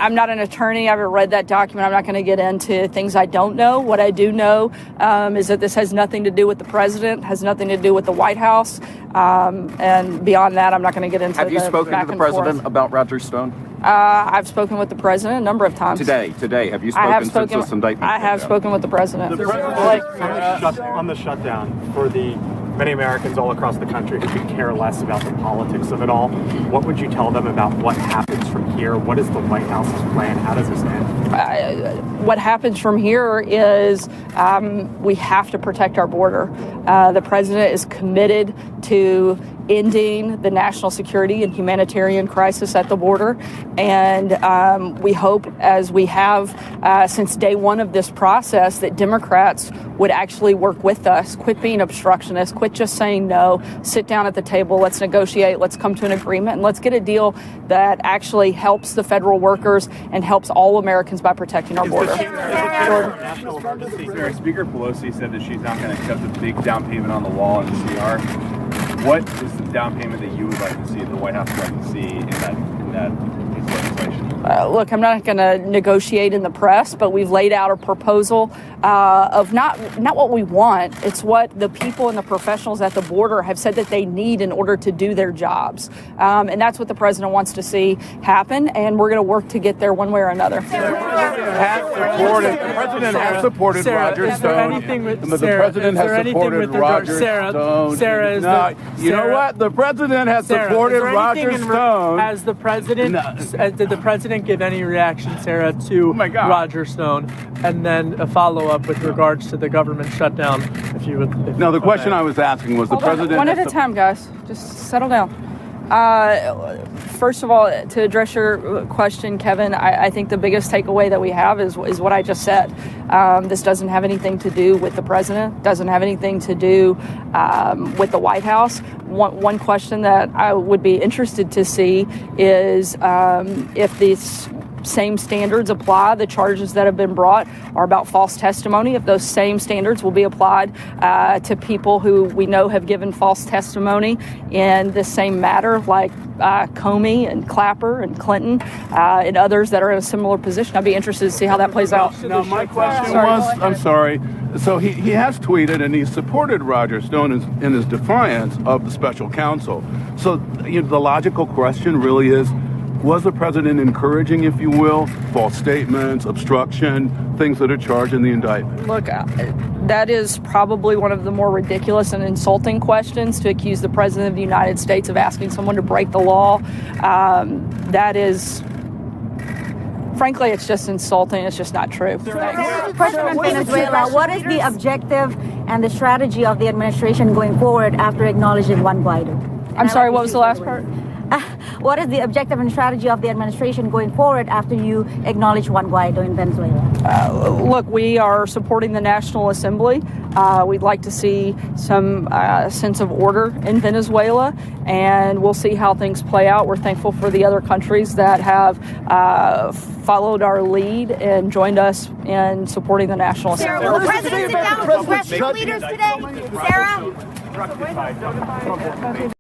I'm not an attorney. I haven't read that document. I'm not going to get into things I don't know. What I do know is that this has nothing to do with the president, has nothing to do with the White House. And beyond that, I'm not going to get into Have you spoken to the president about Roger Stone? I've spoken with the president a number of times. Today, have you spoken since this indictment? I have spoken with the president. On the shutdown, for the many Americans all across the country who could care less about the politics of it all, what would you tell them about what happens from here? What is the White House's plan? How does this end? What happens from here is we have to protect our border. The president is committed to ending the national security and humanitarian crisis at the border. And we hope, as we have since day one of this process, that Democrats would actually work with us, quit being obstructionists, quit just saying no, sit down at the table, let's negotiate, let's come to an agreement, and let's get a deal that actually helps the federal workers and helps all Americans by protecting our border. Speaker Pelosi said that she's not going to accept a big down payment on the wall in the CR. What is the down payment that you would like to see, the White House would like to see in that legislation? Look, I'm not going to negotiate in the press, but we've laid out a proposal of not what we want. It's what the people and the professionals at the border have said that they need in order to do their jobs. And that's what the president wants to see happen. And we're going to work to get there one way or another. The president has supported Roger Stone. The president has supported Roger Stone. You know what? The president has supported Roger Stone. Has the president? Did the president give any reaction, Sarah, to Roger Stone? And then a follow-up with regards to the government shutdown, if you would. No, the question I was asking was the president. One at a time, guys. Just settle down. First of all, to address your question, Kevin, I think the biggest takeaway that we have is what I just said. This doesn't have anything to do with the president, doesn't have anything to do with the White House. One question that I would be interested to see is if these same standards apply. The charges that have been brought are about false testimony. If those same standards will be applied to people who we know have given false testimony in the same matter, like Comey and Clapper and Clinton and others that are in a similar position. I'd be interested to see how that plays out. Now, my question was, I'm sorry. So he has tweeted and he supported Roger Stone in his defiance of the special counsel. So the logical question really is, was the president encouraging, if you will, false statements, obstruction, things that are charged in the indictment? Look, that is probably one of the more ridiculous and insulting questions, to accuse the president of the United States of asking someone to break the law. That is, frankly, it's just insulting. It's just not true. President Venezuela, what is the objective and the strategy of the administration going forward after acknowledging Juan Guaido? I'm sorry, what was the last part? What is the objective and strategy of the administration going forward after you acknowledge Juan Guaido in Venezuela? Look, we are supporting the National Assembly. We'd like to see some sense of order in Venezuela, and we'll see how things play out. We're thankful for the other countries that have followed our lead and joined us in supporting the National Assembly. Sarah, will the president sit down with congressional leaders today? Sarah?